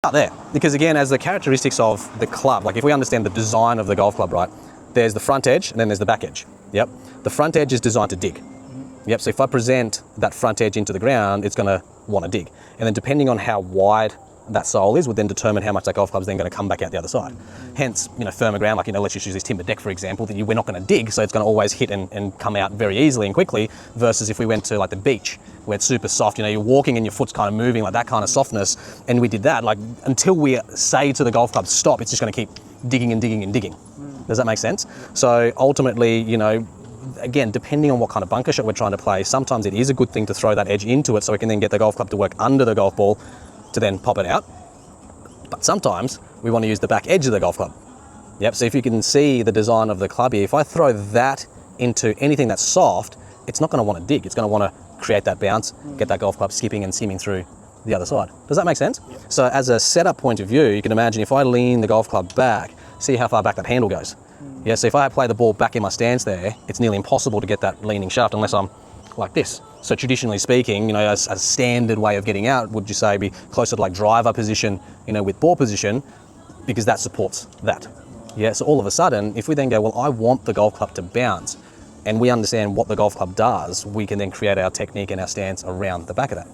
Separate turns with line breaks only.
out there, because again, as the characteristics of the club, like if we understand the design of the golf club, right, there's the front edge and then there's the back edge. Yep. The front edge is designed to dig. Yep. So if I present that front edge into the ground, it's going to want to dig. And then depending on how wide that sole is would then determine how much that golf club is then going to come back out the other side. Hence, firmer ground, like, let's just use this timber deck, for example, that we're not going to dig, so it's going to always hit and come out very easily and quickly, versus if we went to like the beach, where it's super soft, you're walking and your foot's kind of moving, like that kind of softness, and we did that, like, until we say to the golf club, stop, it's just going to keep digging and digging and digging. Does that make sense? So ultimately, again, depending on what kind of bunker shot we're trying to play, sometimes it is a good thing to throw that edge into it so we can then get the golf club to work under the golf ball to then pop it out. But sometimes we want to use the back edge of the golf club. Yep, so if you can see the design of the club here, if I throw that into anything that's soft, it's not going to want to dig. It's going to want to create that bounce, get that golf club skipping and skimming through the other side. Does that make sense? Yep. So as a setup point of view, you can imagine if I lean the golf club back, see how far back that handle goes. Yeah, so if I play the ball back in my stance there, it's nearly impossible to get that leaning shaft unless I'm like this. So traditionally speaking, a standard way of getting out, would you say, be closer to like driver position, with ball position, because that supports that. Yeah, so all of a sudden, if we then go, well, I want the golf club to bounce, and we understand what the golf club does, we can then create our technique and our stance around the back of that.